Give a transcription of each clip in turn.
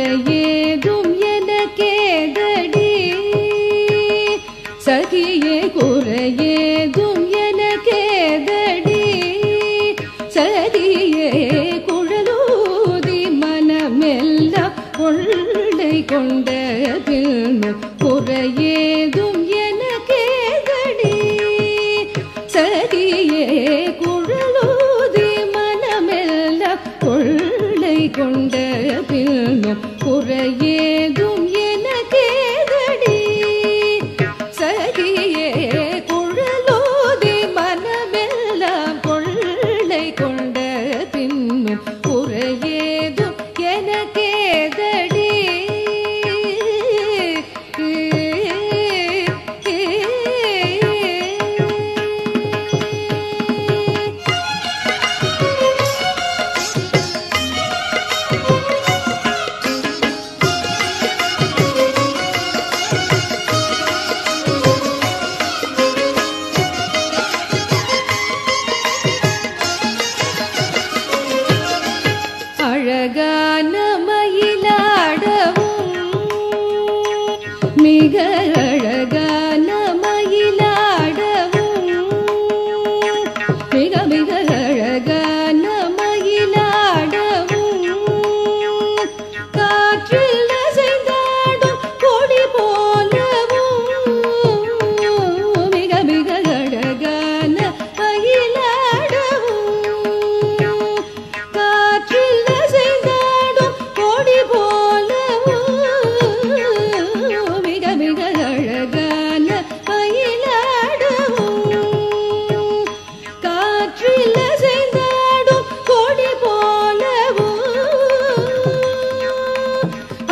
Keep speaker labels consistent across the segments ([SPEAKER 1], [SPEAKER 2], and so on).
[SPEAKER 1] குறையேதும் எனக்கேதடி சகியே குறையேதும் எனக்கேதடி சகியே குழலூதி மனமெல்லாம் கொள்ளை கொண்ட பின்னும் குறையேதும் எனக்கேதடி சகியே குழலூதி மனமெல்லாம் கொள்ளை கொண்ட பின்னும் குறையேதும் எனக்கேதடி சகியே குழலூதி மனமெல்லாம் கொள்ளை கொண்ட பின்னும் குறையேதும் எனக்கேதடி அழகான மயிலாடவும் மிக அழகான மயிலாடவும் மிக மிக அழகான மயிலாடவும் காற்றில் அசைந்தாடும் கொடி போலவும் மிக மிக அழகான மயிலாடவும் காற்றில் அசைந்தாடும் கொடி போலவும் மிக மிக அழகான மயிலாடவும் காற்றில் அசைந்தாடும் கொடி போலவும்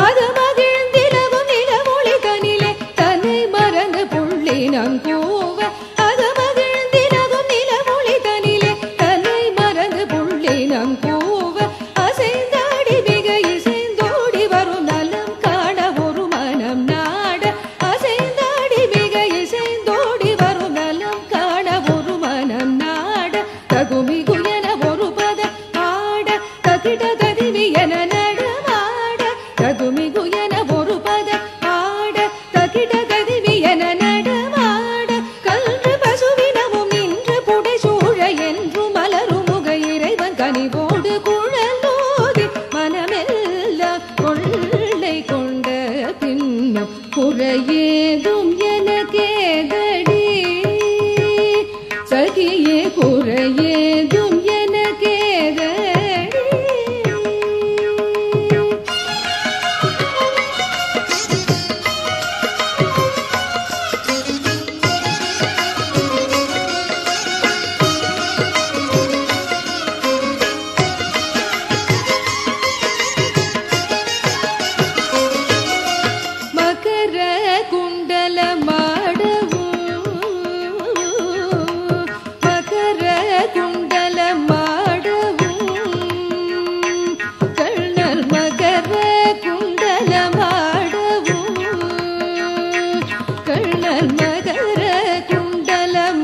[SPEAKER 1] அது மகிழ்ந்திலவும் நிலவொளி தனிலே தன்னை மறந்து புள்ளினம் கூவ அது மகிழ்ந்திலவும் நிலவொளி தனிலே தன்னை மறந்து புள்ளினம் கூவ அசைந்தாடி மிக இசைந்தோடி வரும் நலம் காண ஒரு மனம் நாட அசைந்தாடி மிக இசைந்தோடி வரும் நலம் காண ஒரு மனம் நாட தகுமிகு என ஒரு பத பாட தகிட ததிவி என நடமாட தகுமிகு என ஒரு பத பாட தகிட ததிவி என நடமாட கன்று பசுவினமும் நின்று புடை சூழ என்று மலரும் முக இறைவன் கனிவோடு குழலோதி மனமெல்லாம் கொள்ளை கொண்ட பின்னும் குறையேதும் எனக்கேதடி சகியே குறையேதும் எனக்கேதடி மகர குண்டலமாடவும் மகர குண்டலமாடவும் கண்ணர் மகர குண்டலமாடவும் கண்ணர் மகர குண்டலமாடவும்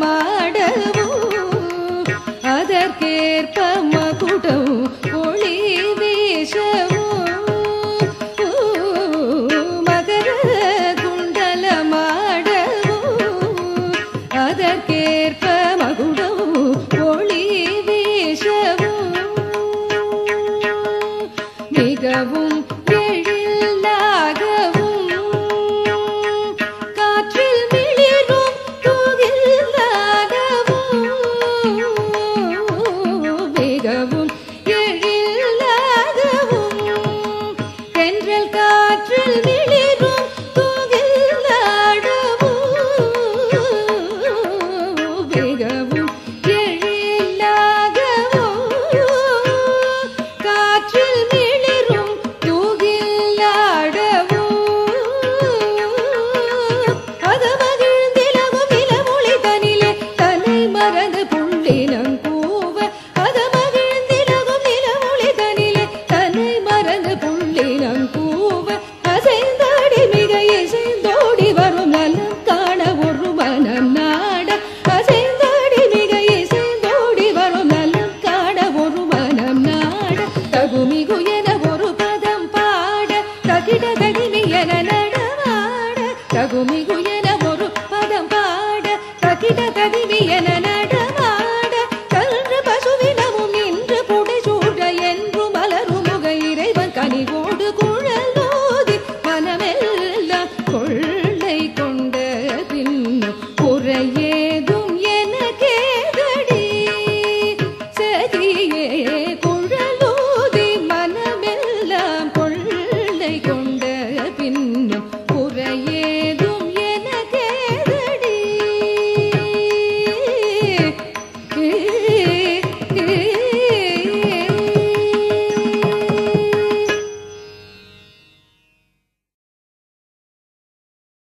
[SPEAKER 1] அதற்கேற்ப மகுடம் ஒளி வீசவும் மகர குண்டலமாடவும் அதற்கேற்ப மகுடம் ஒளி வீசவும் மிகவும்